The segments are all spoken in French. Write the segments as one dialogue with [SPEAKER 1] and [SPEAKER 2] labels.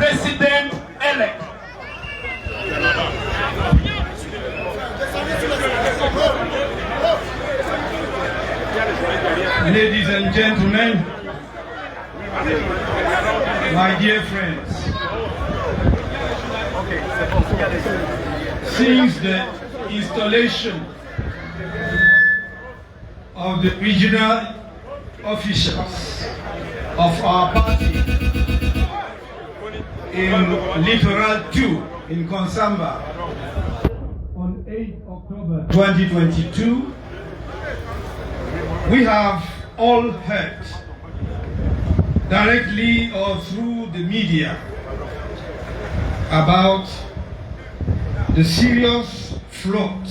[SPEAKER 1] president-elect.
[SPEAKER 2] Ladies and gentlemen, my dear friends, since the installation of the regional officials of our party in Littoral 2 in Konsamba on 8 October 2022, we have all heard, directly or through the media, about the serious flood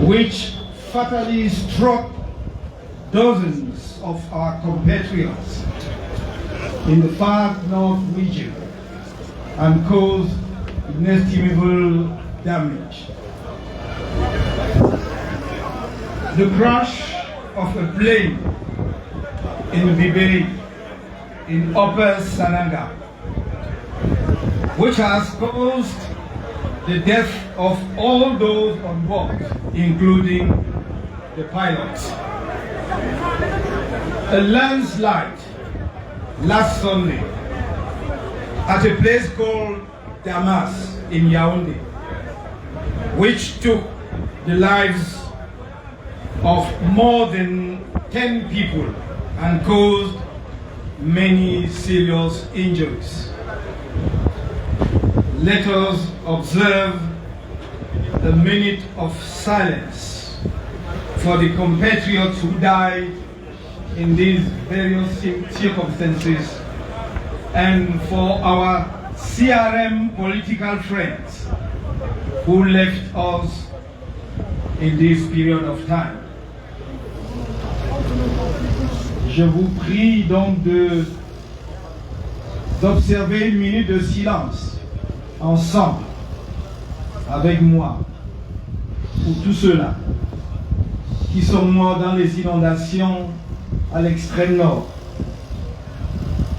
[SPEAKER 2] which fatally struck dozens of our compatriots in the far north region and caused inestimable damage. The crash of a plane in Biberi, in Upper Sananga, which has caused the death of all those on board, including the pilots. A landslide last Sunday at a place called Damas in Yaoundé, which took the lives of more than 10 people and caused many serious injuries. Let us observe a minute of silence for the compatriots who died in these various circumstances and for our CRM political friends who left us in this period of time. Je vous prie donc d'observer une minute de silence ensemble, avec moi, pour tous ceux-là qui sont morts dans les inondations à l'extrême nord,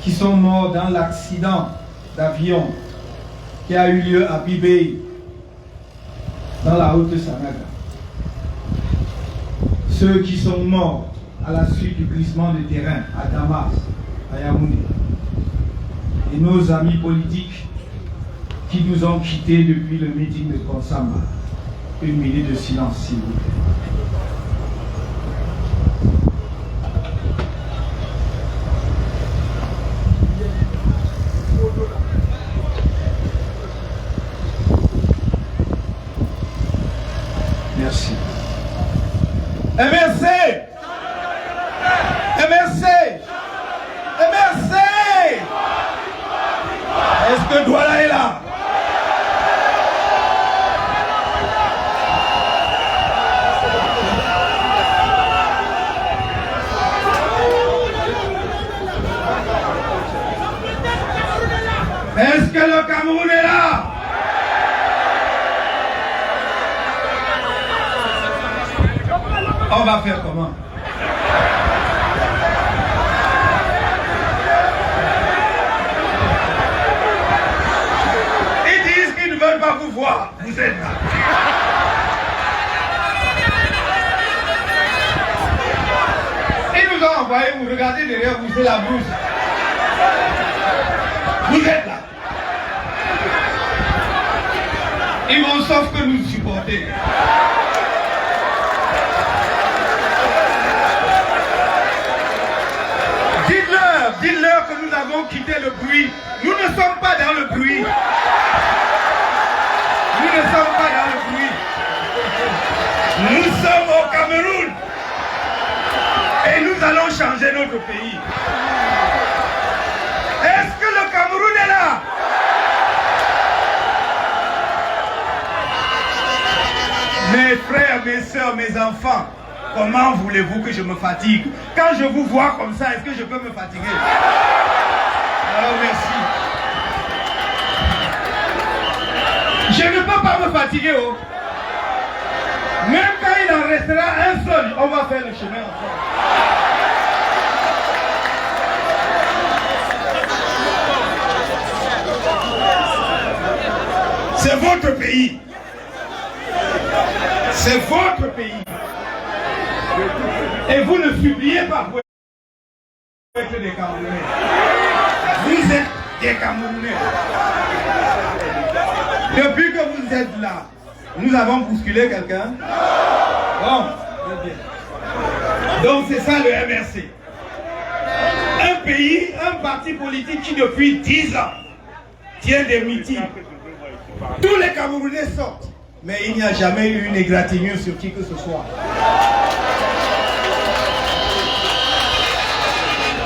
[SPEAKER 2] qui sont morts dans l'accident d'avion qui a eu lieu à Bibé, dans la Haute-Sanaga. Ceux qui sont morts à la suite du glissement de terrain à Damas, à Yaoundé. Et nos amis politiques qui nous ont quittés depuis le meeting de Konsamba. Une minute de silence, s'il vous plaît. Merci. MRC! MRC! MRC! Est-ce que Douala est là? Est-ce que le Cameroun est là? On va faire comment? Ils disent qu'ils ne veulent pas vous voir. Vous êtes là. Ils nous ont envoyé, vous regardez derrière vous, c'est la blouse. Vous êtes là. Ils vont sauf que nous supporter. Dites-leur que nous avons quitté le bruit. Nous ne sommes pas dans le bruit. Nous ne sommes pas dans le bruit. Nous sommes au Cameroun. Et nous allons changer notre pays. Est-ce que le Cameroun est là? Mes frères, mes soeurs, mes enfants, comment voulez-vous que je me fatigue? Quand je vous vois comme ça, est-ce que je peux me fatiguer? Alors merci. Je ne peux pas me fatiguer. Oh. Même quand il en restera un seul, on va faire le chemin ensemble. C'est votre pays. C'est votre pays. Et vous ne suppliez pas pour être des Camerounais. Vous êtes des Camerounais. Depuis que vous êtes là, nous avons bousculé quelqu'un. Bon, très bien. Donc c'est ça le MRC. Un pays, un parti politique qui depuis 10 ans tient des meetings. Tous les Camerounais sortent. Mais il n'y a jamais eu une égratignure sur qui que ce soit.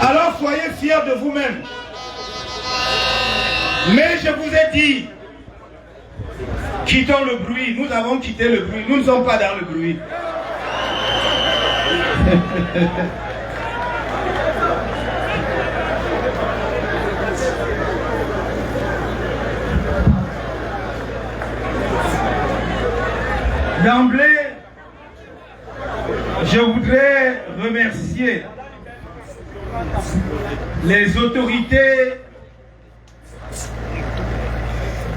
[SPEAKER 2] Alors soyez fiers de vous-même. Mais je vous ai dit, quittons le bruit. Nous avons quitté le bruit. Nous ne sommes pas dans le bruit. D'emblée, je voudrais remercier les autorités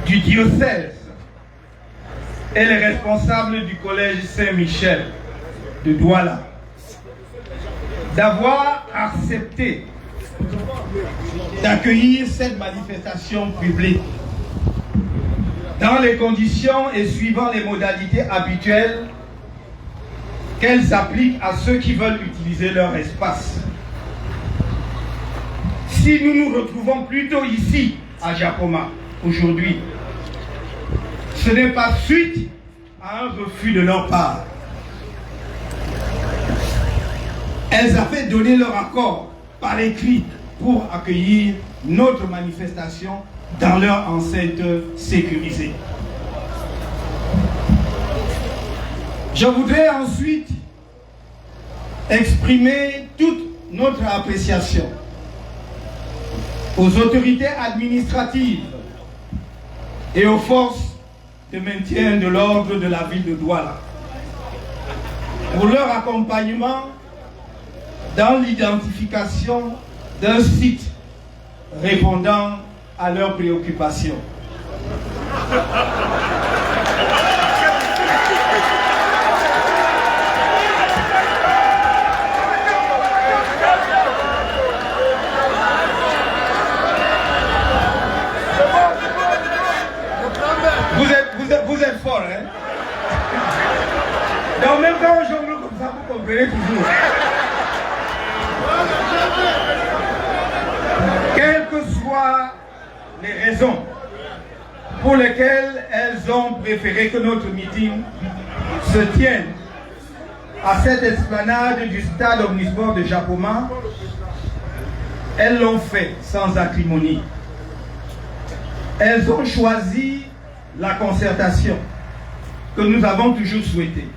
[SPEAKER 2] du diocèse et les responsables du collège Saint-Michel de Douala d'avoir accepté d'accueillir cette manifestation publique dans les conditions et suivant les modalités habituelles qu'elles s'appliquent à ceux qui veulent utiliser leur espace. Si nous nous retrouvons plutôt ici, à Japoma, aujourd'hui, ce n'est pas suite à un refus de leur part. Elles avaient donné leur accord par écrit pour accueillir notre manifestation dans leur enceinte sécurisée. Je voudrais ensuite exprimer toute notre appréciation aux autorités administratives et aux forces de maintien de l'ordre de la ville de Douala pour leur accompagnement dans l'identification d'un site répondant à leurs préoccupations. Vous êtes fort, hein? Et en même temps, je vous comme ça, vous comprenez toujours. Quelles que soient les raisons pour lesquelles elles ont préféré que notre meeting se tienne à cette esplanade du stade omnisport de Japoma, elles l'ont fait sans acrimonie. Elles ont choisi la concertation que nous avons toujours souhaitée.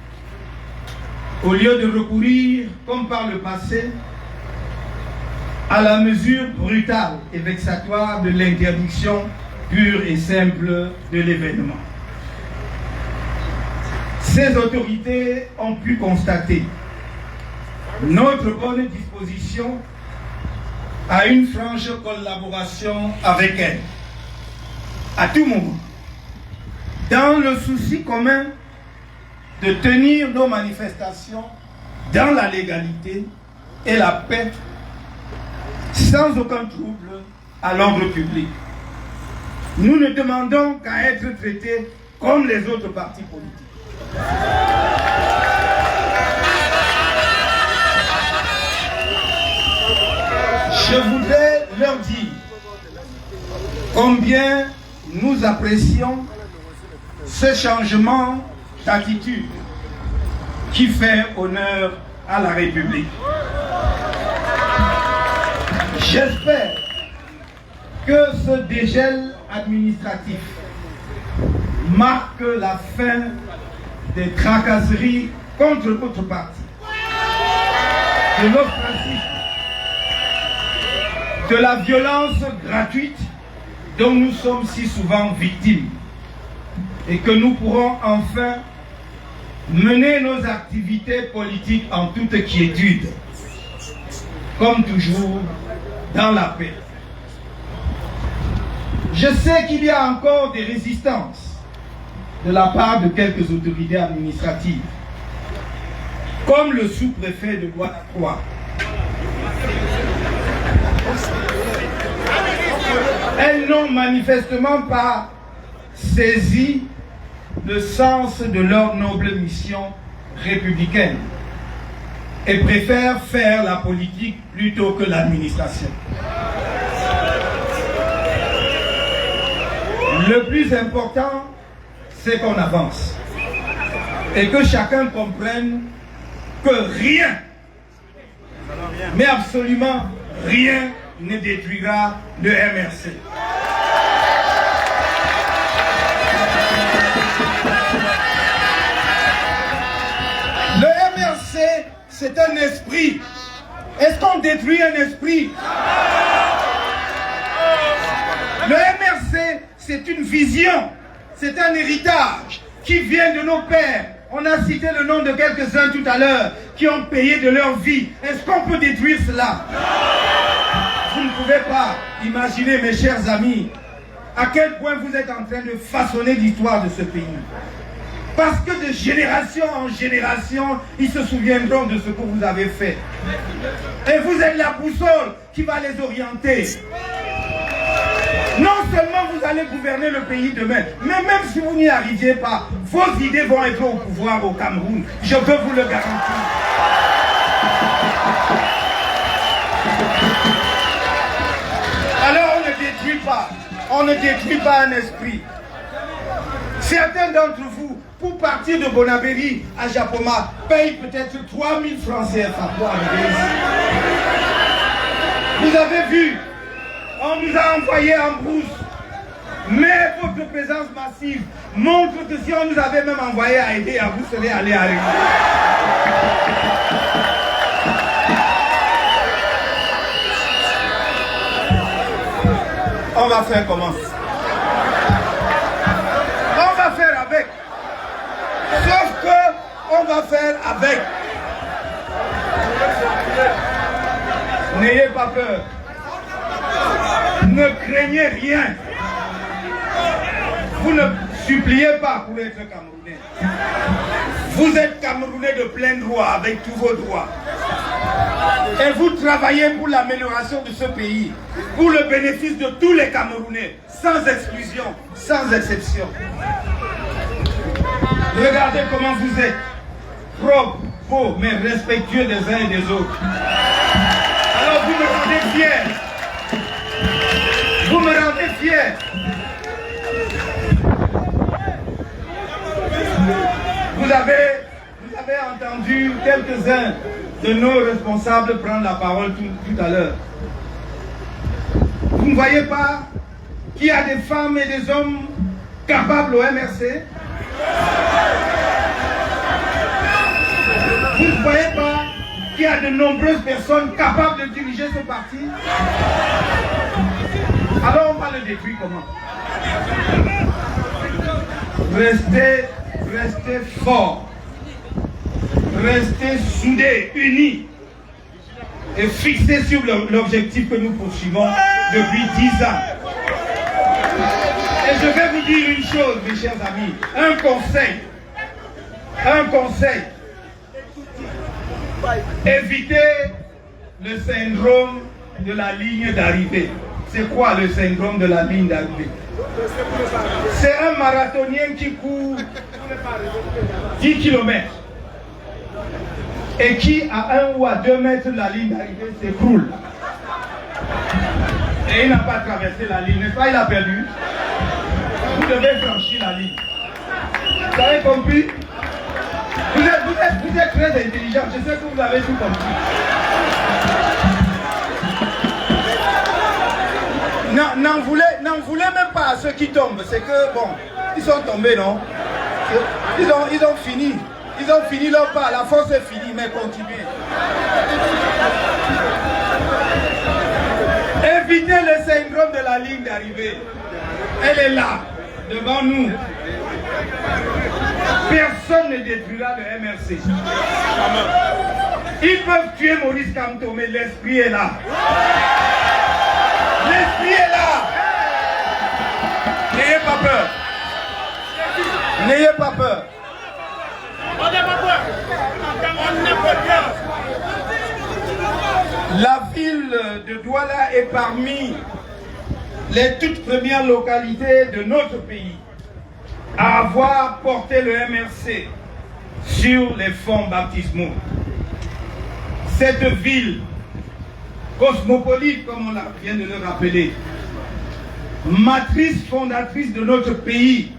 [SPEAKER 2] Au lieu de recourir, comme par le passé, à la mesure brutale et vexatoire de l'interdiction pure et simple de l'événement. Ces autorités ont pu constater notre bonne disposition à une franche collaboration avec elles, à tout moment, dans le souci commun de tenir nos manifestations dans la légalité et la paix, sans aucun trouble à l'ordre public. Nous ne demandons qu'à être traités comme les autres partis politiques. Je voudrais leur dire combien nous apprécions ce changement d'attitude qui fait honneur à la République. J'espère que ce dégel administratif marque la fin des tracasseries contre notre parti, de nos principes, de la violence gratuite dont nous sommes si souvent victimes, et que nous pourrons enfin mener nos activités politiques en toute quiétude, comme toujours dans la paix. Je sais qu'il y a encore des résistances de la part de quelques autorités administratives, comme le sous-préfet de Guanacoa. Elles n'ont manifestement pas saisi le sens de leur noble mission républicaine et préfèrent faire la politique plutôt que l'administration. Le plus important, c'est qu'on avance et que chacun comprenne que rien, mais absolument rien, ne détruira le MRC. Le MRC, c'est un esprit. Est-ce qu'on détruit un esprit? Le MRC, c'est une vision, c'est un héritage qui vient de nos pères. On a cité le nom de quelques-uns tout à l'heure qui ont payé de leur vie. Est-ce qu'on peut détruire cela? Vous ne pouvez pas imaginer, mes chers amis, à quel point vous êtes en train de façonner l'histoire de ce pays. Parce que de génération en génération, ils se souviendront de ce que vous avez fait. Et vous êtes la boussole qui va les orienter. Non seulement vous allez gouverner le pays demain, mais même si vous n'y arriviez pas, vos idées vont être au pouvoir au Cameroun. Je peux vous le garantir. Alors on ne détruit pas un esprit. Certains d'entre vous, pour partir de Bonabéry à Japoma, payent peut-être 3000 francs CFA pour arriver ici. Vous avez vu, on nous a envoyés en brousse. Mais votre présence massive montre que si on nous avait même envoyé à aider, vous serez allé arriver. On va faire comment? On va faire avec. Sauf que on va faire avec. N'ayez pas peur. Ne craignez rien. Vous ne suppliez pas pour être Camerounais. Vous êtes Camerounais de plein droit, avec tous vos droits. Et vous travaillez pour l'amélioration de ce pays, pour le bénéfice de tous les Camerounais, sans exclusion, sans exception. Regardez comment vous êtes, propres, beaux, mais respectueux des uns et des autres. Alors vous me rendez fier. Vous me rendez fier. Vous avez entendu quelques-uns de nos responsables prendre la parole tout à l'heure. Vous ne voyez pas qu'il y a des femmes et des hommes capables au MRC? Vous ne voyez pas qu'il y a de nombreuses personnes capables de diriger ce parti? Alors on va le détruire comment? Restez forts. Restez soudés, unis et fixés sur l'objectif que nous poursuivons depuis 10 ans. Et je vais vous dire une chose, mes chers amis, un conseil. Évitez le syndrome de la ligne d'arrivée. C'est quoi le syndrome de la ligne d'arrivée? C'est un marathonien qui court 10 km et qui, à 1 ou à 2 mètres de la ligne d'arrivée, s'écroule. Et il n'a pas traversé la ligne, n'est-ce pas? Il a perdu. Vous devez franchir la ligne. Vous avez compris? Vous êtes très intelligent, je sais que vous avez tout compris. N'en voulez même pas à ceux qui tombent, c'est que, bon, ils sont tombés, non? Ils ont fini. Ils ont fini leur pas, la force est finie, mais continuez. Évitez le syndrome de la ligne d'arrivée. Elle est là, devant nous. Personne ne détruira le MRC. Ils peuvent tuer Maurice Kamto, mais l'esprit est là. L'esprit est là. N'ayez pas peur. N'ayez pas peur. La ville de Douala est parmi les toutes premières localités de notre pays à avoir porté le MRC sur les fonds baptismaux. Cette ville cosmopolite, comme on vient de le rappeler, matrice fondatrice de notre pays,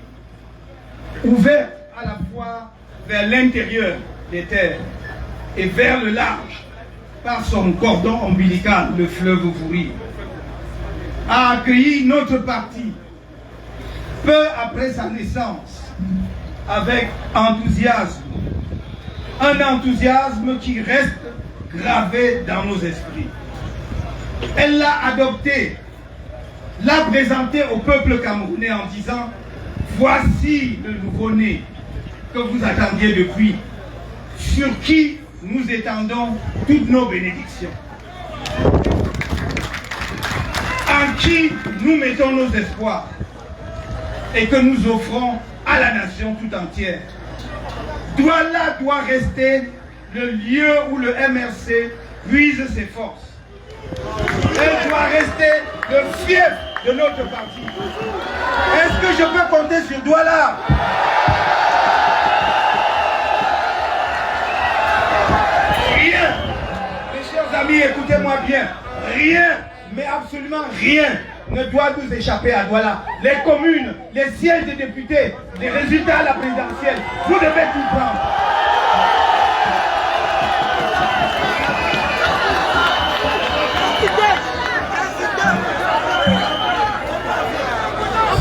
[SPEAKER 2] ouverte à la fois vers l'intérieur des terres et vers le large par son cordon ombilical, le fleuve Vouri, a accueilli notre parti peu après sa naissance avec enthousiasme, un enthousiasme qui reste gravé dans nos esprits. Elle l'a adopté, l'a présenté au peuple camerounais en disant: voici le nouveau-né que vous attendiez depuis, sur qui nous étendons toutes nos bénédictions, en qui nous mettons nos espoirs et que nous offrons à la nation tout entière. Douala doit rester le lieu où le MRC puise ses forces. Elle doit rester le fief de notre parti. Est-ce que je peux compter sur Douala? Rien, mes chers amis, écoutez-moi bien, rien, mais absolument rien ne doit nous échapper à Douala. Les communes, les sièges des députés, les résultats à la présidentielle, vous devez tout prendre.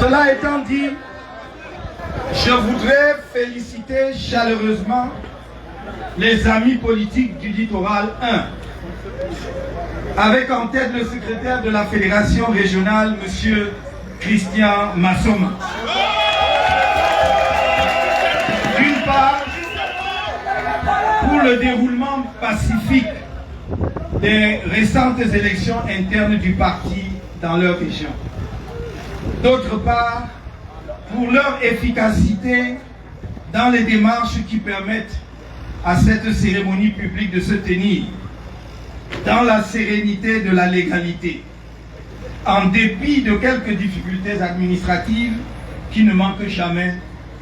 [SPEAKER 2] Cela étant dit, je voudrais féliciter chaleureusement les amis politiques du littoral 1, avec en tête le secrétaire de la fédération régionale, M. Christian Massoma. D'une part, pour le déroulement pacifique des récentes élections internes du parti dans leur région. D'autre part, pour leur efficacité dans les démarches qui permettent à cette cérémonie publique de se tenir dans la sérénité de la légalité, en dépit de quelques difficultés administratives qui ne manquent jamais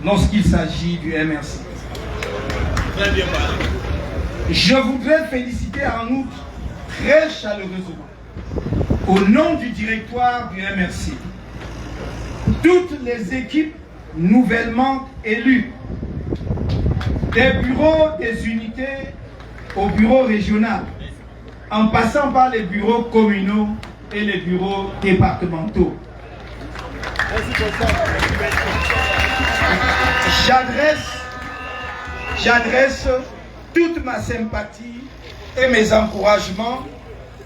[SPEAKER 2] lorsqu'il s'agit du MRC. Je voudrais féliciter en outre très chaleureusement, au nom du directoire du MRC, toutes les équipes nouvellement élues, des bureaux des unités au bureau régional, en passant par les bureaux communaux et les bureaux départementaux. J'adresse toute ma sympathie et mes encouragements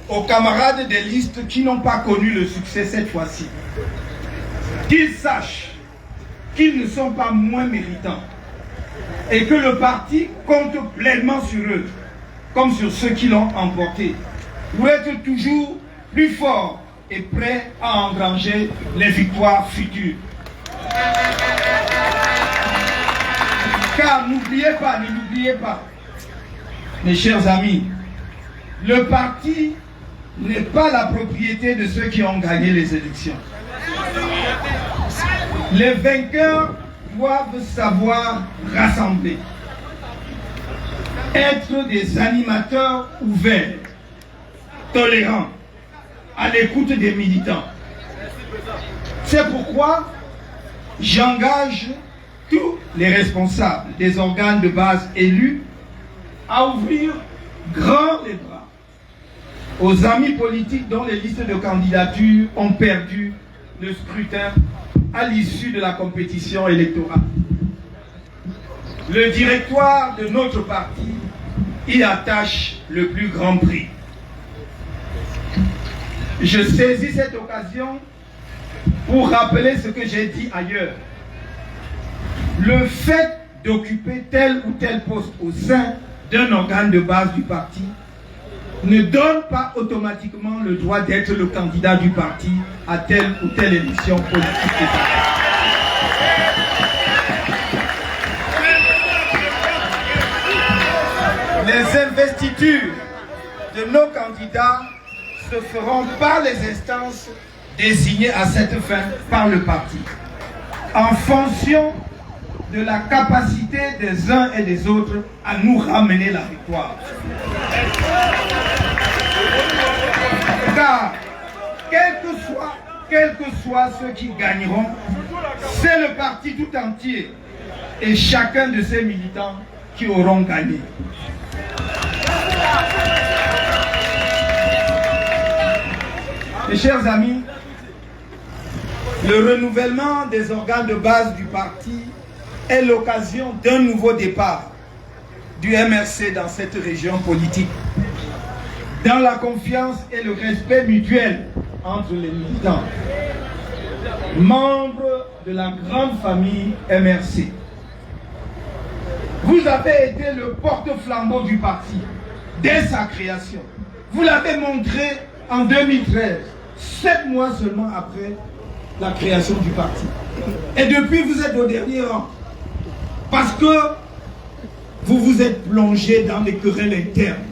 [SPEAKER 2] aux camarades des listes qui n'ont pas connu le succès cette fois-ci. Qu'ils sachent qu'ils ne sont pas moins méritants et que le parti compte pleinement sur eux, comme sur ceux qui l'ont emporté, pour être toujours plus fort et prêt à engranger les victoires futures. Car n'oubliez pas, mes chers amis, le parti n'est pas la propriété de ceux qui ont gagné les élections. Les vainqueurs doivent savoir rassembler, être des animateurs ouverts, tolérants, à l'écoute des militants. C'est pourquoi j'engage tous les responsables des organes de base élus à ouvrir grand les bras aux amis politiques dont les listes de candidature ont perdu le scrutin à l'issue de la compétition électorale. Le directoire de notre parti y attache le plus grand prix. Je saisis cette occasion pour rappeler ce que j'ai dit ailleurs. Le fait d'occuper tel ou tel poste au sein d'un organe de base du parti ne donne pas automatiquement le droit d'être le candidat du parti à telle ou telle élection politique. candidatures de nos candidats se feront par les instances désignées à cette fin par le parti, en fonction de la capacité des uns et des autres à nous ramener la victoire. Car, quels que soient ceux qui gagneront, c'est le parti tout entier et chacun de ses militants qui auront gagné. Mes chers amis, le renouvellement des organes de base du parti est l'occasion d'un nouveau départ du MRC dans cette région politique, dans la confiance et le respect mutuel entre les militants, membres de la grande famille MRC. Vous avez été le porte-flambeau du parti dès sa création. Vous l'avez montré en 2013, 7 mois seulement après la création du parti. Et depuis, vous êtes au dernier rang. Parce que vous vous êtes plongé dans les querelles internes.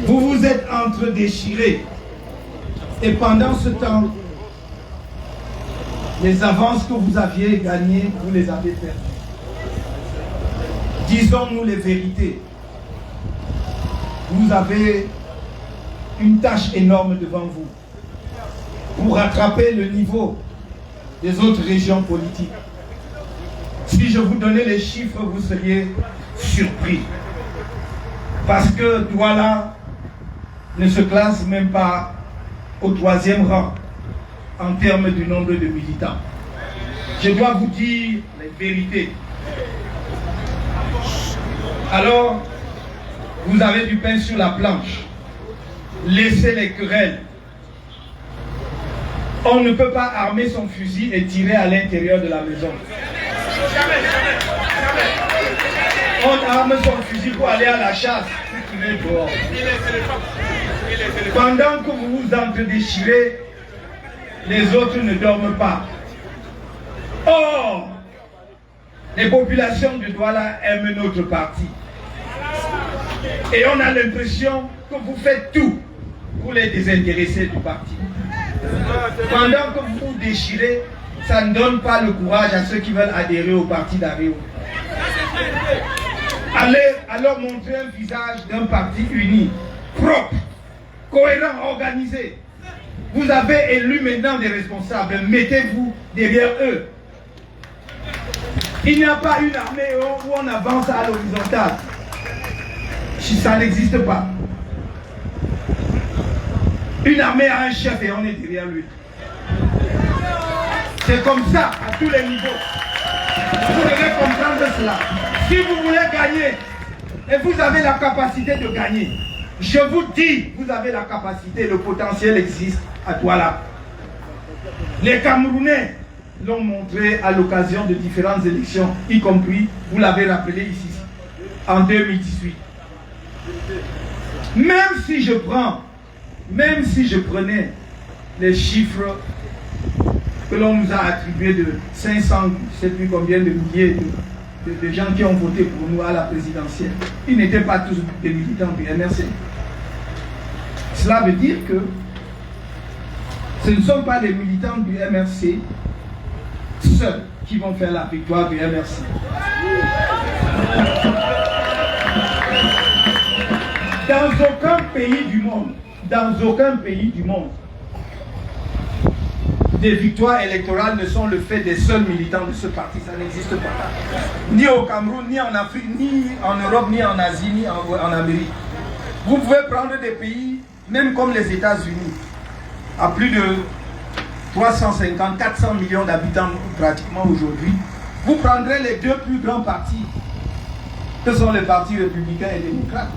[SPEAKER 2] Vous vous êtes entre-déchirés. Et pendant ce temps, les avances que vous aviez gagnées, vous les avez perdues. Disons-nous les vérités. Vous avez une tâche énorme devant vous pour rattraper le niveau des autres régions politiques. Si je vous donnais les chiffres, vous seriez surpris. Parce que Douala ne se classe même pas au 3e rang en termes du nombre de militants. Je dois vous dire les vérités. Alors, vous avez du pain sur la planche. Laissez les querelles. On ne peut pas armer son fusil et tirer à l'intérieur de la maison. On arme son fusil pour aller à la chasse. Pendant que vous vous entre-déchirez, les autres ne dorment pas. Or, les populations de Douala aiment notre parti. Et on a l'impression que vous faites tout pour les désintéresser du parti. Pendant que vous vous déchirez, ça ne donne pas le courage à ceux qui veulent adhérer au parti d'Aréo. Allez alors montrer un visage d'un parti uni, propre, cohérent, organisé. Vous avez élu maintenant des responsables, mettez-vous derrière eux. Il n'y a pas une armée où on avance à l'horizontale. Ça n'existe pas. Une armée a un chef et on est derrière lui. C'est comme ça à tous les niveaux. Vous devez comprendre cela. Si vous voulez gagner, et vous avez la capacité de gagner, je vous dis, vous avez la capacité, le potentiel existe à Douala. Les Camerounais l'ont montré à l'occasion de différentes élections, y compris, vous l'avez rappelé ici, en 2018. Même si je prenais les chiffres que l'on nous a attribués de 500, je ne sais plus combien de milliers de gens qui ont voté pour nous à la présidentielle, ils n'étaient pas tous des militants du MRC. Cela veut dire que ce ne sont pas les militants du MRC seuls qui vont faire la victoire du MRC. Dans aucun pays du monde, des victoires électorales ne sont le fait des seuls militants de ce parti. Ça n'existe pas. Ni au Cameroun, ni en Afrique, ni en Europe, ni en Asie, ni en Amérique. Vous pouvez prendre des pays, même comme les États-Unis, à plus de 350, 400 millions d'habitants pratiquement aujourd'hui. Vous prendrez les deux plus grands partis, que sont les partis républicains et démocrates.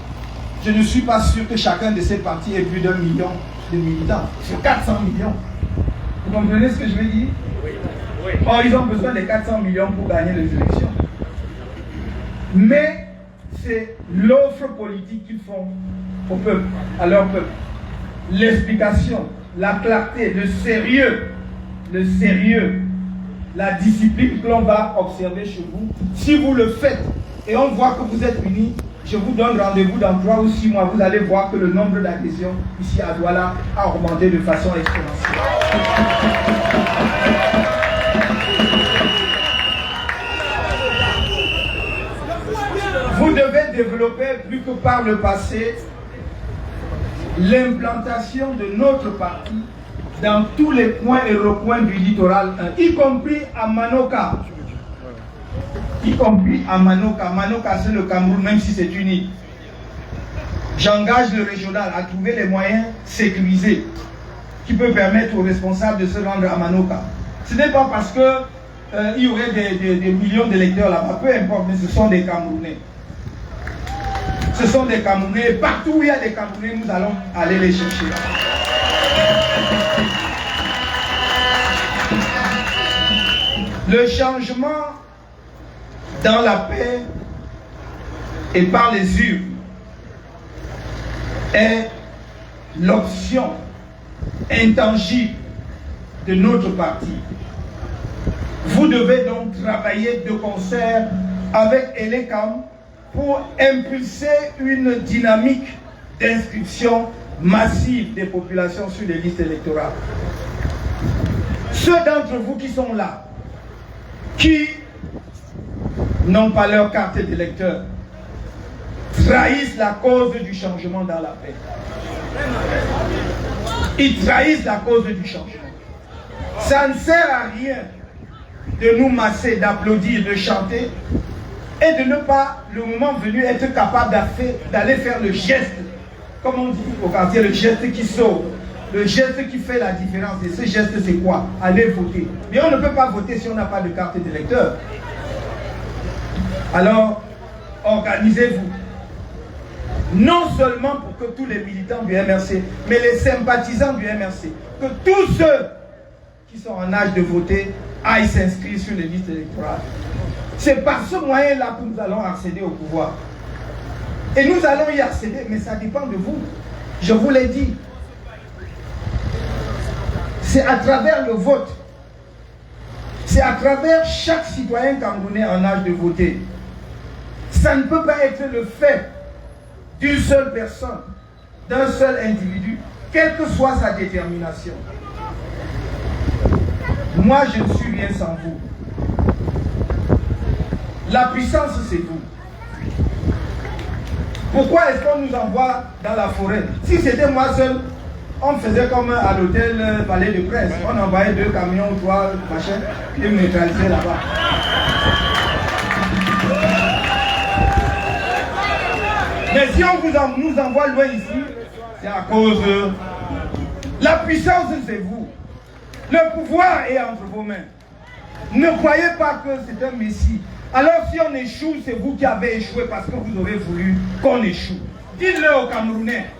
[SPEAKER 2] Je ne suis pas sûr que chacun de ces partis ait plus d'1 million de militants, sur 400 millions. Vous comprenez ce que je veux dire? Oui. Or, ils ont besoin de 400 millions pour gagner les élections. Mais c'est l'offre politique qu'ils font au peuple, à leur peuple. L'explication, la clarté, le sérieux, la discipline que l'on va observer chez vous. Si vous le faites et on voit que vous êtes unis, je vous donne rendez-vous dans 3 ou 6 mois, vous allez voir que le nombre d'adhésions ici à Douala a augmenté de façon exponentielle. Vous devez développer plus que par le passé l'implantation de notre parti dans tous les coins et recoins du littoral, y compris à Manoka. Y compris à Manoka. Manoka, c'est le Cameroun, même si c'est une île. J'engage le régional à trouver les moyens sécurisés qui peuvent permettre aux responsables de se rendre à Manoka. Ce n'est pas parce que il y aurait des millions d'électeurs là-bas, peu importe, mais ce sont des Camerounais. Ce sont des Camerounais, et partout où il y a des Camerounais, nous allons aller les chercher. Le changement dans la paix et par les urnes est l'option intangible de notre parti. Vous devez donc travailler de concert avec Elekam pour impulser une dynamique d'inscription massive des populations sur les listes électorales. Ceux d'entre vous qui sont là, qui n'ont pas leur carte d'électeur, trahissent la cause du changement dans la paix. Ils trahissent la cause du changement. Ça ne sert à rien de nous masser, d'applaudir, de chanter et de ne pas, le moment venu, être capable d'aller faire le geste, comme on dit au quartier, le geste qui sauve, le geste qui fait la différence. Et ce geste, c'est quoi? Aller voter. Mais on ne peut pas voter si on n'a pas de carte d'électeur. Alors, organisez-vous. Non seulement pour que tous les militants du MRC, mais les sympathisants du MRC, que tous ceux qui sont en âge de voter aillent s'inscrire sur les listes électorales. C'est par ce moyen-là que nous allons accéder au pouvoir. Et nous allons y accéder, mais ça dépend de vous. Je vous l'ai dit. C'est à travers le vote. C'est à travers chaque citoyen camerounais en âge de voter. Ça ne peut pas être le fait d'une seule personne, d'un seul individu, quelle que soit sa détermination. Moi, je ne suis rien sans vous. La puissance, c'est vous. Pourquoi est-ce qu'on nous envoie dans la forêt? Si c'était moi seul, on faisait comme à l'hôtel Palais de Presse. On envoyait 2 camions ou 3 machins et me neutralisaient là-bas. Mais si on nous envoie loin ici, c'est à cause de... La puissance, c'est vous. Le pouvoir est entre vos mains. Ne croyez pas que c'est un messie. Alors si on échoue, c'est vous qui avez échoué parce que vous aurez voulu qu'on échoue. Dites-le aux Camerounais.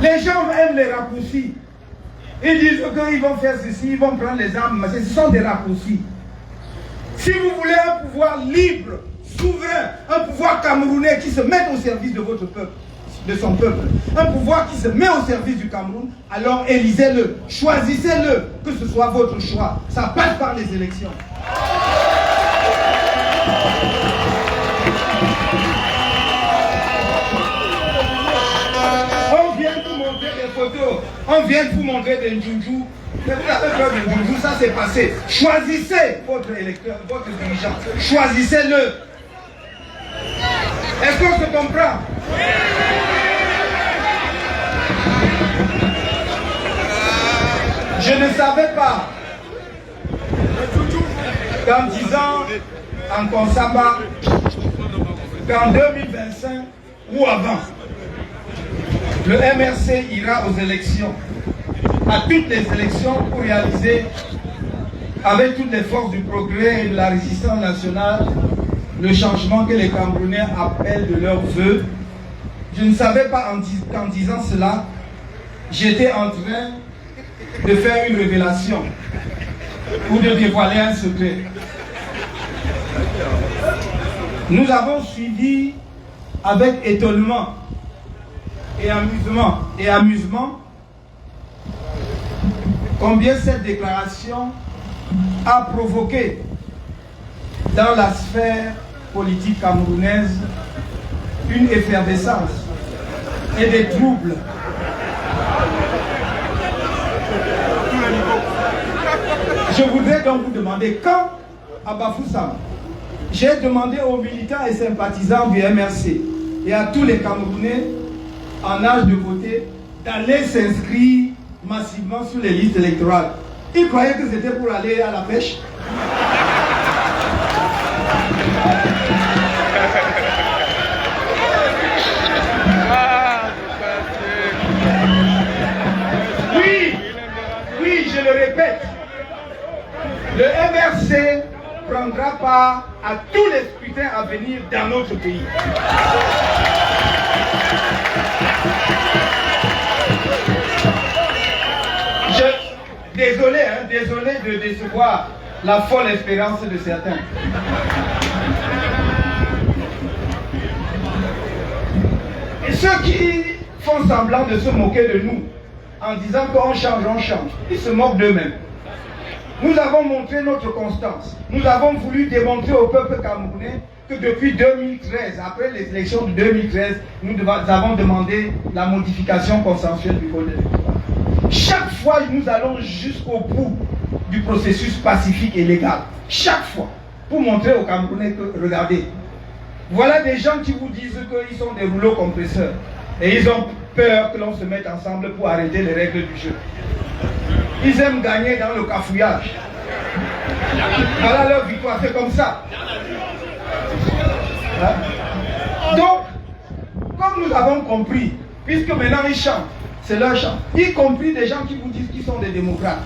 [SPEAKER 2] Les gens aiment les raccourcis. Ils disent qu'ils vont faire ceci, ils vont prendre les armes, mais ce sont des raccourcis. Si vous voulez un pouvoir libre, souverain, un pouvoir camerounais qui se met au service de votre peuple, de son peuple, un pouvoir qui se met au service du Cameroun, alors élisez-le, choisissez-le, que ce soit votre choix. Ça passe par les élections. On vient vous montrer des photos, on vient vous montrer des Ndjoudjou. Vous avez peur de Ndjoudjou, ça c'est passé. Choisissez votre électeur, votre dirigeant. Choisissez-le. Est-ce qu'on se comprend? Je ne savais pas qu'en 10 ans, en Konsamba, qu'en 2025 ou avant, le MRC ira aux élections, à toutes les élections pour réaliser, avec toutes les forces du progrès et de la résistance nationale, le changement que les Camerounais appellent de leurs vœux. Je ne savais pas qu'en disant cela, j'étais en train de faire une révélation ou de dévoiler un secret. Nous avons suivi avec étonnement et amusement combien cette déclaration a provoqué dans la sphère politique camerounaise une effervescence et des troubles. Je voudrais donc vous demander quand, à Bafoussam, j'ai demandé aux militants et sympathisants du MRC et à tous les Camerounais en âge de voter d'aller s'inscrire massivement sur les listes électorales. Ils croyaient que c'était pour aller à la pêche. Oui, je le répète. Le MRC prendra part à tous les scrutins à venir dans notre pays. Désolé de décevoir la folle espérance de certains. Et ceux qui font semblant de se moquer de nous en disant qu'on change, ils se moquent d'eux-mêmes. Nous avons montré notre constance. Nous avons voulu démontrer au peuple camerounais que depuis 2013, après les élections de 2013, nous avons demandé la modification consensuelle du code électoral. Chaque fois, nous allons jusqu'au bout du processus pacifique et légal. Chaque fois. Pour montrer aux Camerounais que, regardez, voilà des gens qui vous disent qu'ils sont des rouleaux compresseurs. Et ils ont peur que l'on se mette ensemble pour arrêter les règles du jeu. Ils aiment gagner dans le cafouillage. Voilà leur victoire, c'est comme ça. Hein? Donc, comme nous avons compris, puisque maintenant ils chantent, c'est leur chant, y compris des gens qui vous disent qu'ils sont des démocrates,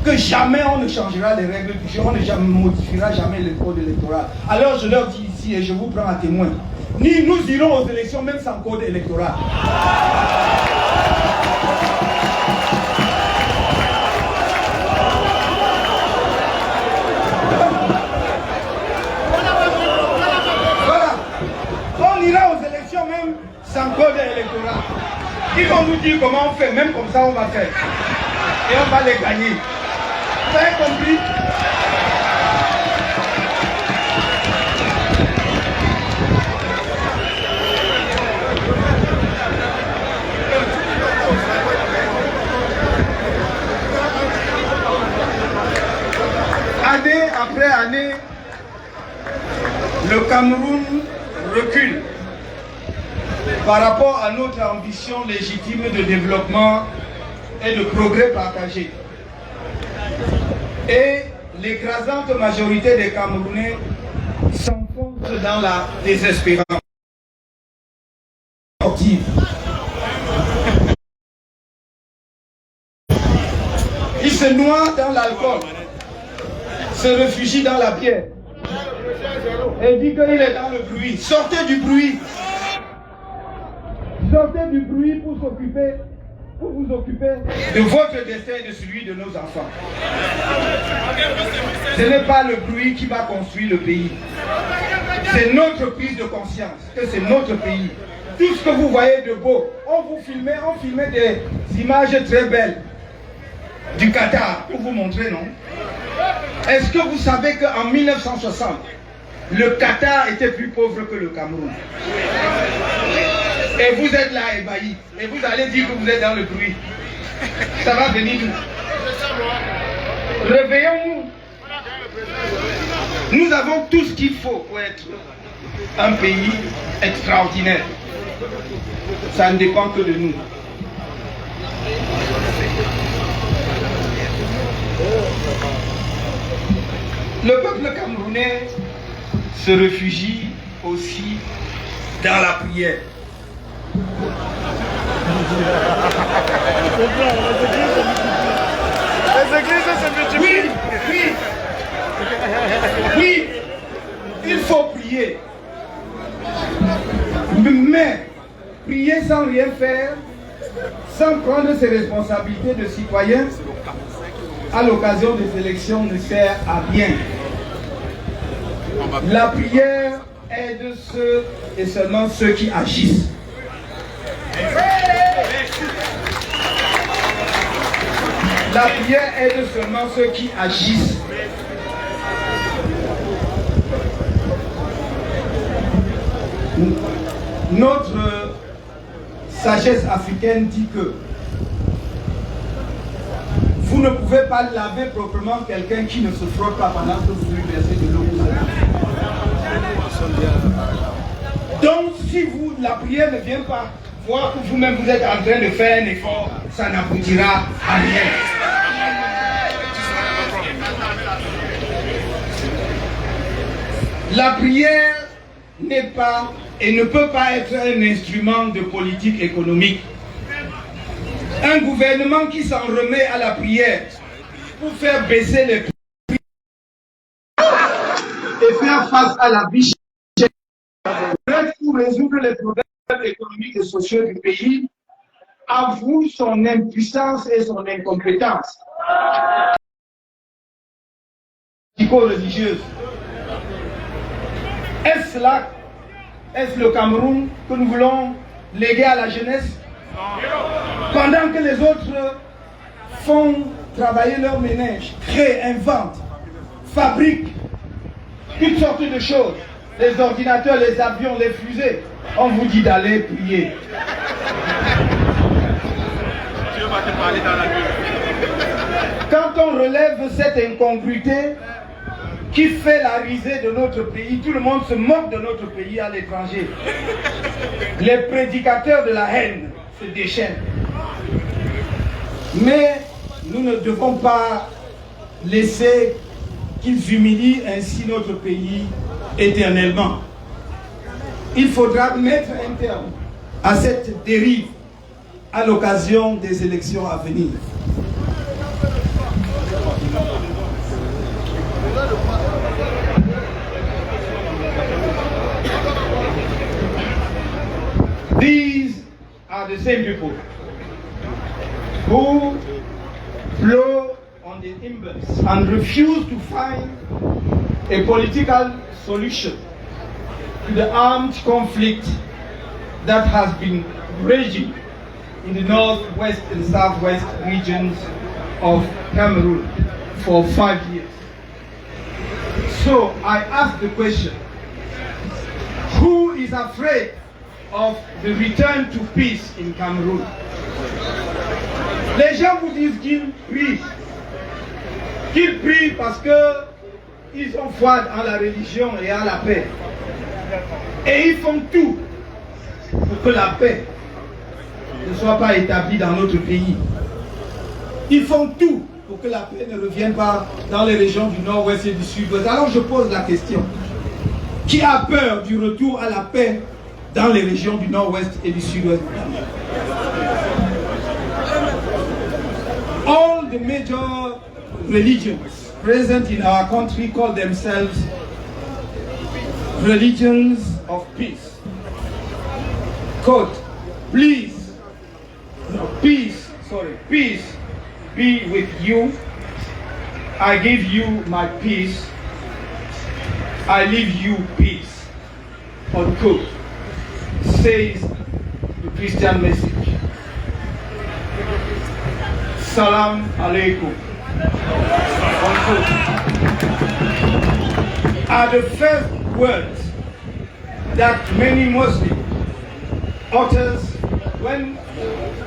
[SPEAKER 2] que jamais on ne changera les règles du jeu, on ne modifiera jamais le code électoral. Alors je leur dis ici, et je vous prends à témoin, nous irons aux élections même sans code électoral. Voilà. On ira aux élections même sans code électoral. Ils vont nous dire comment on fait, même comme ça on va faire. Et on va les gagner. Vous avez compris? Année après année, le Cameroun recule par rapport à notre ambition légitime de développement et de progrès partagé. Et l'écrasante majorité des Camerounais s'enfonce dans la désespérance. Il se noie dans l'alcool, se réfugie dans la pierre et dit qu'il est dans le bruit. Sortez du bruit. Sortez du bruit pour vous occuper de votre destin et de celui de nos enfants. Ce n'est pas le bruit qui va construire le pays. C'est notre prise de conscience que c'est notre pays. Tout ce que vous voyez de beau, on filmait des images très belles du Qatar pour vous montrer, non? Est-ce que vous savez qu'en 1960, le Qatar était plus pauvre que le Cameroun? Et vous êtes là ébahis. Et vous allez dire que vous êtes dans le bruit. Ça va venir d'où? Réveillons-nous. Nous avons tout ce qu'il faut pour être un pays extraordinaire. Ça ne dépend que de nous. Le peuple camerounais se réfugie aussi dans la prière. Oui, il faut prier. Mais prier sans rien faire, sans prendre ses responsabilités de citoyen à l'occasion des élections ne sert à rien. La prière aide ceux et seulement ceux qui agissent. La prière aide seulement ceux qui agissent. Notre sagesse africaine dit que vous ne pouvez pas laver proprement quelqu'un qui ne se frotte pas pendant que vous lui versez de l'eau. Donc si la prière ne vient pas voir que vous-même vous êtes en train de faire un effort, ça n'aboutira à rien. La prière n'est pas et ne peut pas être un instrument de politique économique. Un gouvernement qui s'en remet à la prière pour faire baisser les prix et faire face à la vie chère, pour résoudre les problèmes économiques et sociaux du pays, avoue son impuissance et son incompétence religieuse. Est-ce là, est-ce le Cameroun que nous voulons léguer à la jeunesse? Pendant que les autres font travailler leur ménage, créent, inventent, fabriquent toutes sortes de choses, les ordinateurs, les avions, les fusées, on vous dit d'aller prier. Quand on relève cette incongruité qui fait la risée de notre pays, tout le monde se moque de notre pays à l'étranger. Les prédicateurs de la haine se déchaînent. Mais nous ne devons pas laisser qu'ils humilient ainsi notre pays éternellement. Il faudra mettre un terme à cette dérive à l'occasion des élections à venir. These are the same people who blow on the embers and refuse to find a political solution to the armed conflict that has been raging in the northwest and southwest regions of Cameroon for 5 years. So I ask the question, who is afraid of the return to peace in Cameroon? Les gens vous disent qu'ils prient. Qu'ils prient parce qu'ils ont foi en la religion et à la paix. Et ils font tout pour que la paix ne soit pas établie dans notre pays. Ils font tout pour que la paix ne revienne pas dans les régions du nord-ouest et du sud-ouest. Alors je pose la question, qui a peur du retour à la paix dans les régions du nord-ouest et du sud-ouest? All the major religions present in our country call themselves religions of peace. Quote, peace be with you. I give you my peace. I leave you peace. Unquote, says the Christian message. Salam alaikum. Are the first words that many Muslims utters when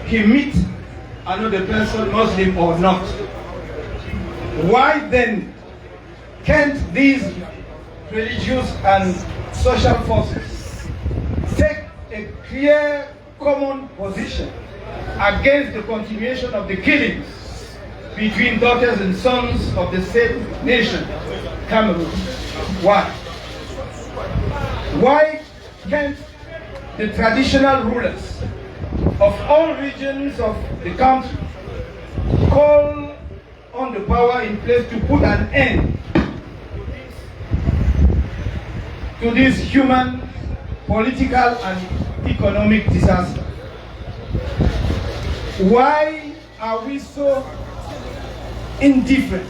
[SPEAKER 2] he meets another person, Muslim or not. Why then can't these religious and social forces take a clear common position against the continuation of the killings between daughters and sons of the same nation, Cameroon? Why? Why can't the traditional rulers of all regions of the country call on the power in place to put an end to this human, political and economic disaster? Why are we so indifferent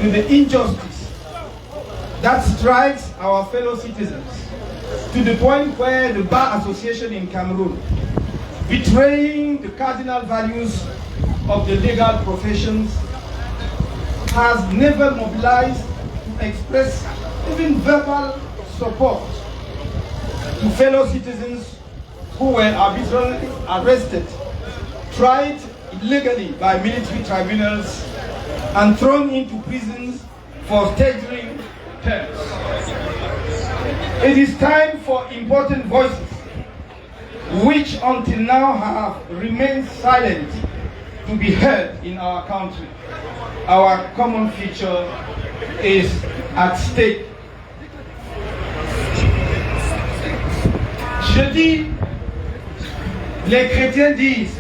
[SPEAKER 2] to the injustice that strikes our fellow citizens, to the point where the Bar Association in Cameroon, betraying the cardinal values of the legal professions, has never mobilized to express even verbal support to fellow citizens who were arbitrarily arrested, tried illegally by military tribunals, and thrown into prisons for staggering terms. It is time for important voices, which until now have remained silent, to be heard in our country. Our common future is at stake. Je dis, les chrétiens disent,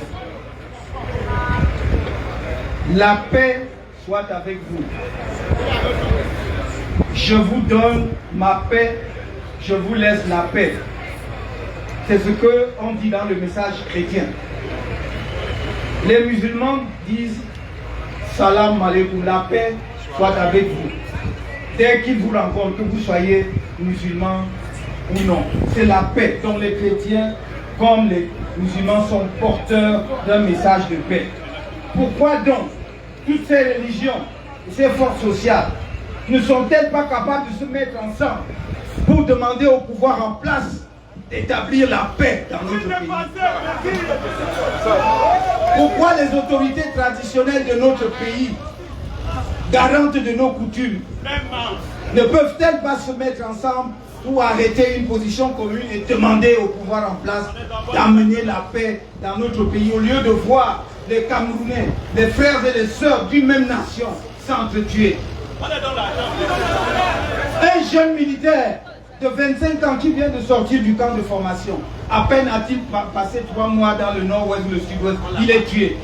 [SPEAKER 2] la paix soit avec vous. Je vous donne ma paix, je vous laisse la paix. C'est ce qu'on dit dans le message chrétien. Les musulmans disent salam alaikum, la paix soit avec vous. Dès qu'ils vous rencontrent, que vous soyez musulman ou non, c'est la paix. Donc les chrétiens, comme les musulmans, sont porteurs d'un message de paix. Pourquoi donc toutes ces religions, ces forces sociales, ne sont-elles pas capables de se mettre ensemble pour demander au pouvoir en place d'établir la paix dans notre pays? Pourquoi les autorités traditionnelles de notre pays, garantes de nos coutumes, ne peuvent-elles pas se mettre ensemble pour arrêter une position commune et demander au pouvoir en place d'amener la paix dans notre pays, au lieu de voir les Camerounais, les frères et les sœurs d'une même nation s'entretuer? Un jeune militaire de 25 ans qui vient de sortir du camp de formation, à peine a-t-il passé 3 mois dans le nord-ouest ou le sud-ouest, il est tué.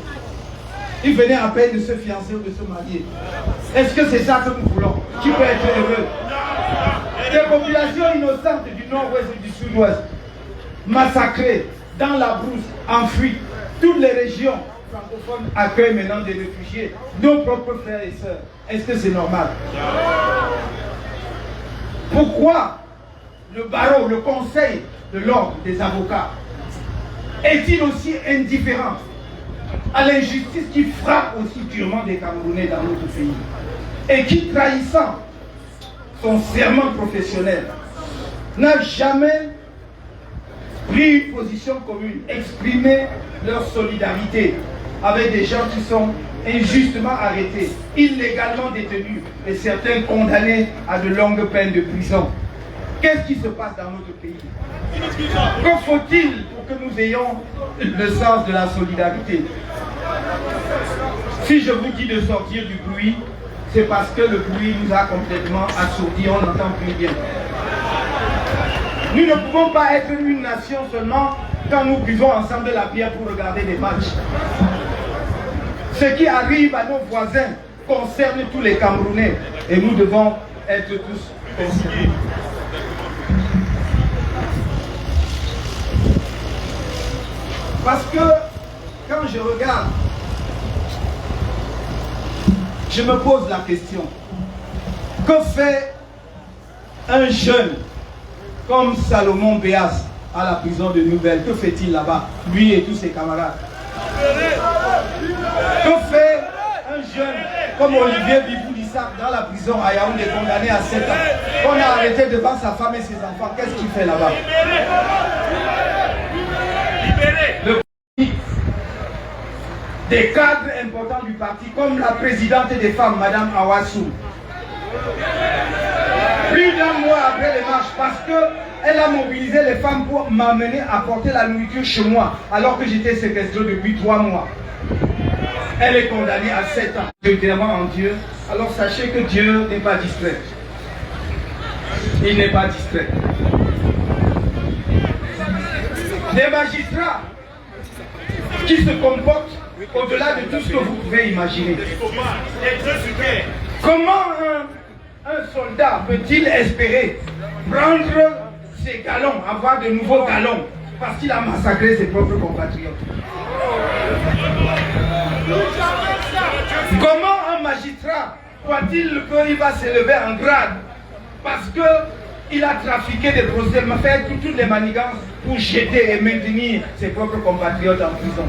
[SPEAKER 2] Il venait à peine de se fiancer ou de se marier. Est-ce que c'est ça que nous voulons? Qui peut être heureux? Des populations innocentes du nord-ouest et du sud-ouest, massacrées, dans la brousse, enfuies. Toutes les régions francophones accueillent maintenant des réfugiés, nos propres frères et sœurs. Est-ce que c'est normal? Pourquoi le barreau, le conseil de l'ordre des avocats, est-il aussi indifférent à l'injustice qui frappe aussi durement des Camerounais dans notre pays et qui, trahissant son serment professionnel, n'a jamais pris une position commune, exprimé leur solidarité avec des gens qui sont injustement arrêtés, illégalement détenus et certains condamnés à de longues peines de prison? Qu'est-ce qui se passe dans notre pays? Que faut-il pour que nous ayons le sens de la solidarité? Si je vous dis de sortir du bruit, c'est parce que le bruit nous a complètement assourdis, on n'entend plus bien. Nous ne pouvons pas être une nation seulement quand nous buvons ensemble de la bière pour regarder des matchs. Ce qui arrive à nos voisins concerne tous les Camerounais et nous devons être tous concernés. Parce que quand je regarde, je me pose la question, que fait un jeune comme Salomon Béas à la prison de Nouvelle? Que fait-il là-bas, lui et tous ses camarades? Que fait un jeune comme Olivier Bibou-Lissard dans la prison à Yaoundé, condamné à 7 ans, qu'on a arrêté devant sa femme et ses enfants? Qu'est-ce qu'il fait là-bas? Le parti, des cadres importants du parti, comme la présidente des femmes, Madame Awassou, plus d'un mois après les marches, parce qu'elle a mobilisé les femmes pour m'amener à porter la nourriture chez moi, alors que j'étais séquestré depuis 3 mois. Elle est condamnée à 7 ans. Évidemment en Dieu, alors sachez que Dieu n'est pas distrait. Il n'est pas distrait. Des magistrats qui se comportent au-delà de tout ce que vous pouvez imaginer. Comment un soldat peut-il espérer prendre ses galons, avoir de nouveaux galons, parce qu'il a massacré ses propres compatriotes? Comment un magistrat croit-il qu'il va s'élever en grade parce qu'il a trafiqué des procès, fait toutes les manigances pour jeter et maintenir ses propres compatriotes en prison?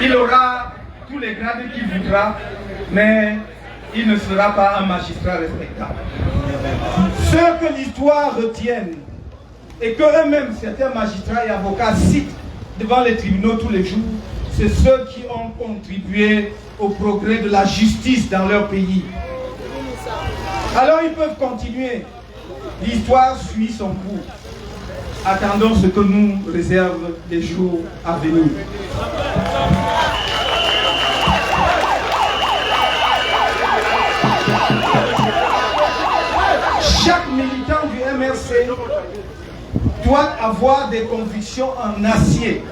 [SPEAKER 2] Il aura tous les grades qu'il voudra, mais il ne sera pas un magistrat respectable. Ce que l'histoire retienne et que eux-mêmes, certains magistrats et avocats citent devant les tribunaux tous les jours, c'est ceux qui ont contribué au progrès de la justice dans leur pays. Alors ils peuvent continuer. L'histoire suit son cours. Attendons ce que nous réservent les jours à venir. Chaque militant du MRC doit avoir des convictions en acier.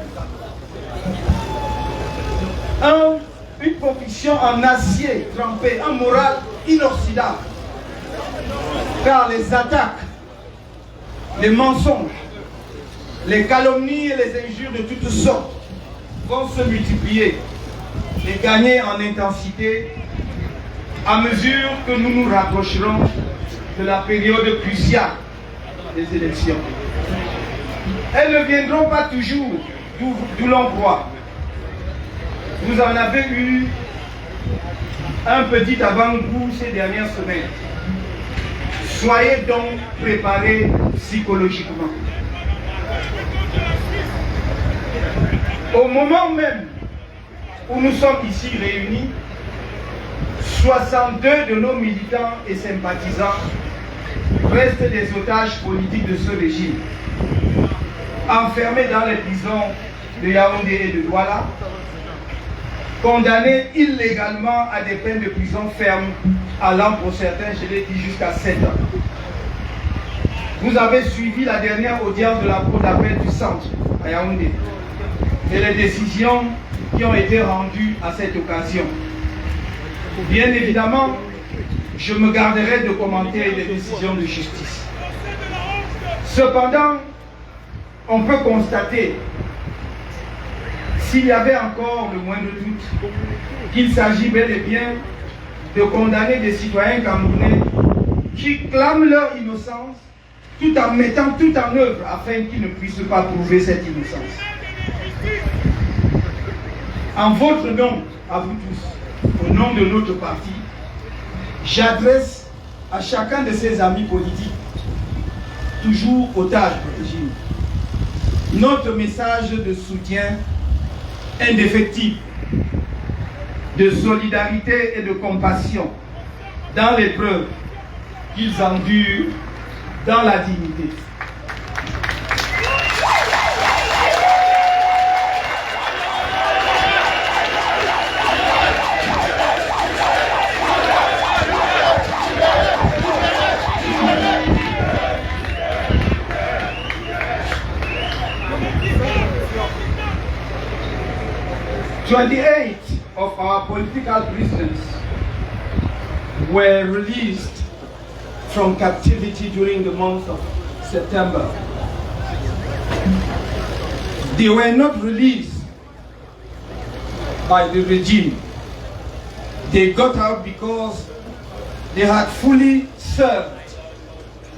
[SPEAKER 2] Une conviction en acier trempé, un moral inoxydable. Car les attaques, les mensonges, les calomnies et les injures de toutes sortes vont se multiplier et gagner en intensité à mesure que nous nous rapprocherons de la période cruciale des élections. Elles ne viendront pas toujours d'où l'on croit. Vous en avez eu un petit avant-goût ces dernières semaines. Soyez donc préparés psychologiquement. Au moment même où nous sommes ici réunis, 62 de nos militants et sympathisants restent des otages politiques de ce régime, enfermés dans les prisons de Yaoundé et de Douala, condamnés illégalement à des peines de prison ferme allant pour certains, je l'ai dit, jusqu'à 7 ans. Vous avez suivi la dernière audience de la Cour d'appel du centre à Yaoundé et les décisions qui ont été rendues à cette occasion. Bien évidemment, je me garderai de commenter les décisions de justice. Cependant, on peut constater, s'il y avait encore le moindre doute, qu'il s'agit bel et bien de condamner des citoyens camerounais qui clament leur innocence tout en mettant tout en œuvre afin qu'ils ne puissent pas prouver cette innocence. En votre nom, à vous tous, au nom de notre parti, j'adresse à chacun de ses amis politiques, toujours otages du régime, notre message de soutien indéfectible, de solidarité et de compassion dans l'épreuve qu'ils endurent dans la dignité. "28 of our political prisoners were released from captivity during the month of September. They were not released by the regime. They got out because they had fully served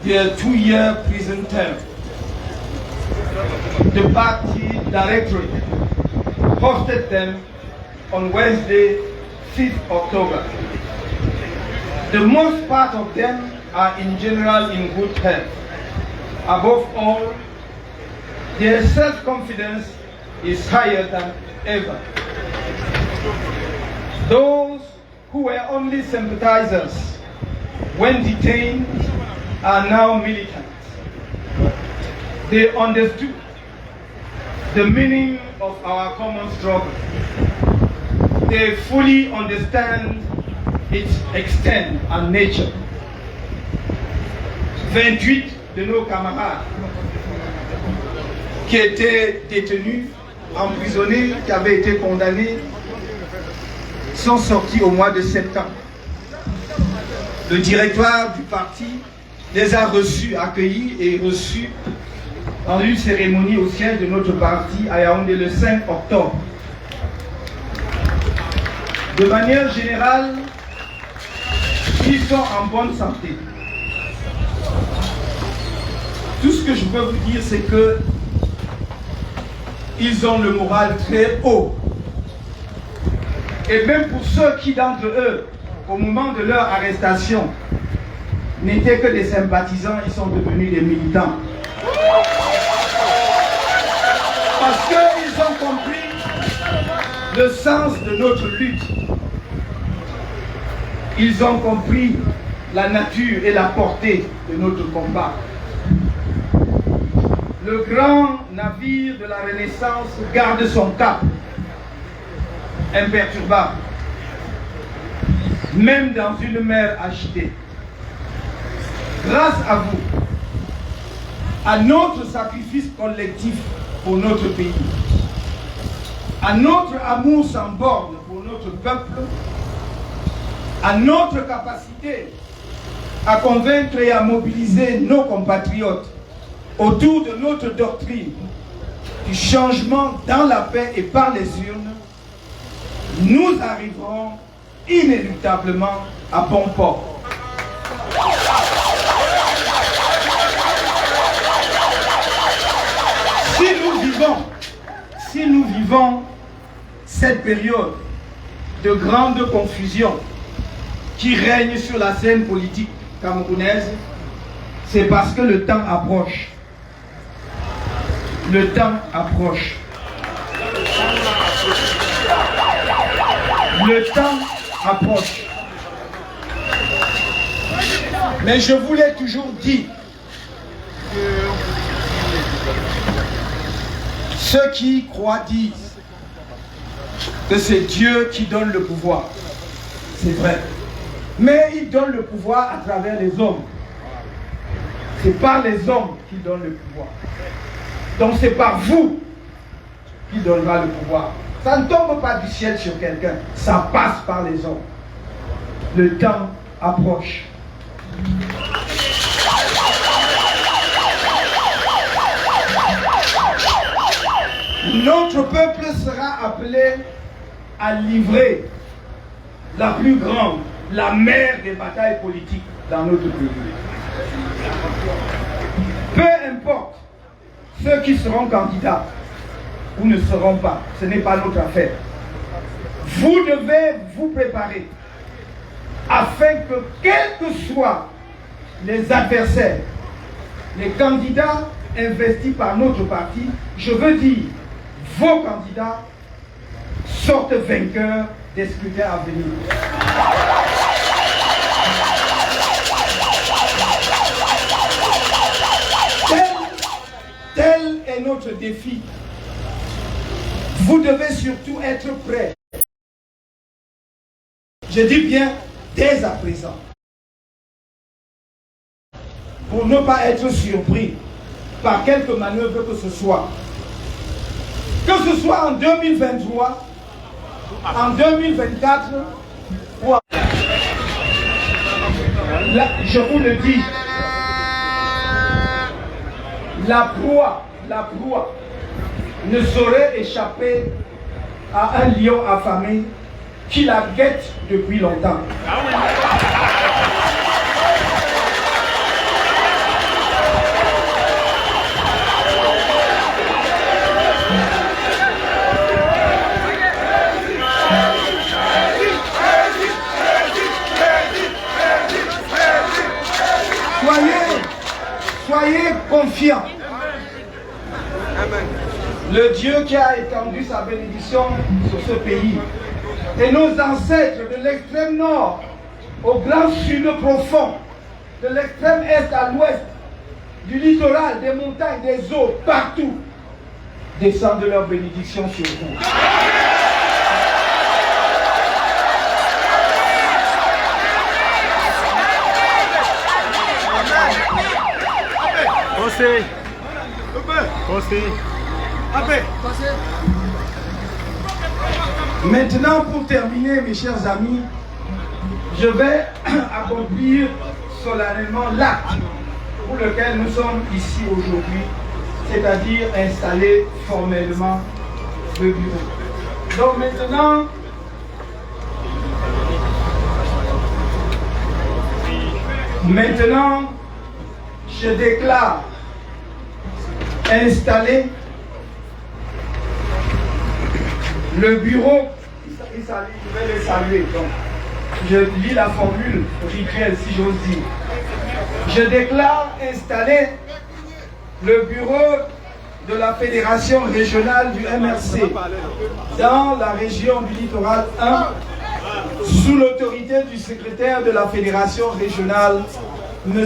[SPEAKER 2] their 2-year prison term. The party directorate hosted them on Wednesday, 5th October. The most part of them are in general in good health. Above all, their self-confidence is higher than ever. Those who were only sympathizers when detained are now militants. They understood the meaning of our common struggle. They fully understand its extent and nature. 28 de nos camarades qui étaient détenus, emprisonnés, qui avaient été condamnés, sont sortis au mois de septembre. Le directoire du parti les a reçus, accueillis et reçus dans une cérémonie au siège de notre parti à Yaoundé le 5 octobre. De manière générale, ils sont en bonne santé. Tout ce que je peux vous dire, c'est que ils ont le moral très haut. Et même pour ceux qui d'entre eux, au moment de leur arrestation, n'étaient que des sympathisants, ils sont devenus des militants. Parce qu'ils ont compris le sens de notre lutte. Ils ont compris la nature et la portée de notre combat. Le grand navire de la Renaissance garde son cap, imperturbable, même dans une mer agitée. Grâce à vous, à notre sacrifice collectif pour notre pays, à notre amour sans borne pour notre peuple, à notre capacité à convaincre et à mobiliser nos compatriotes autour de notre doctrine du changement dans la paix et par les urnes, nous arriverons inéluctablement à bon port. Si nous vivons cette période de grande confusion qui règne sur la scène politique camerounaise, c'est parce que le temps approche. Le temps approche. Le temps approche. Mais je vous l'ai toujours dit, ceux qui y croient disent que c'est Dieu qui donne le pouvoir. C'est vrai. Mais il donne le pouvoir à travers les hommes. C'est par les hommes qu'il donne le pouvoir. Donc c'est par vous qu'il donnera le pouvoir. Ça ne tombe pas du ciel sur quelqu'un. Ça passe par les hommes. Le temps approche. Notre peuple sera appelé à livrer la plus grande, la mère des batailles politiques dans notre pays. Peu importe ceux qui seront candidats ou ne seront pas, ce n'est pas notre affaire. Vous devez vous préparer afin que, quels que soient les adversaires, les candidats investis par notre parti, je veux dire, vos candidats sortent vainqueurs des scrutins à venir. Tel est notre défi. Vous devez surtout être prêts. Je dis bien dès à présent. Pour ne pas être surpris par quelque manœuvre que ce soit. Que ce soit en 2023, en 2024, ou en... Là, je vous le dis, la proie ne saurait échapper à un lion affamé qui la guette depuis longtemps. Soyez confiants. Le Dieu qui a étendu sa bénédiction sur ce pays et nos ancêtres de l'extrême nord au grand sud profond, de l'extrême est à l'ouest, du littoral, des montagnes, des eaux, partout, descendent leur bénédiction sur vous. Maintenant, pour terminer, mes chers amis, je vais accomplir solennellement l'acte pour lequel nous sommes ici aujourd'hui, c'est-à-dire installer formellement le bureau. Donc maintenant, je déclare installer le bureau. Je vais le saluer. Donc, je lis la formule rituelle, si j'ose dire. Je déclare installer le bureau de la Fédération régionale du MRC dans la région du littoral 1 sous l'autorité du secrétaire de la Fédération régionale, M.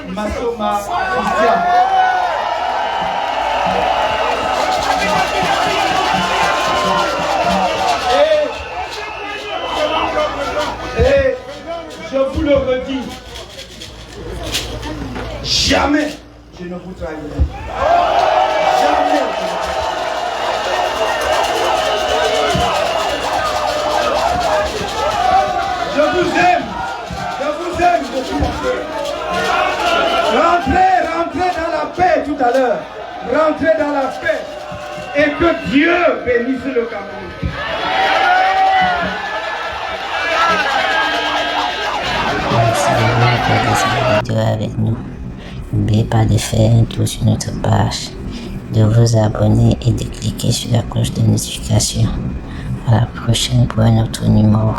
[SPEAKER 2] Massoma Christian. Et je vous le redis, jamais je ne vous trahirai. Jamais. Je vous aime beaucoup. Rentrez dans la paix tout à l'heure. Rentrez dans la paix. Et que Dieu bénisse le Cameroun.
[SPEAKER 1] Merci de regarder cette vidéo avec nous. N'oubliez pas de faire un tour sur notre page, de vous abonner et de cliquer sur la cloche de notification. À la prochaine pour un autre numéro.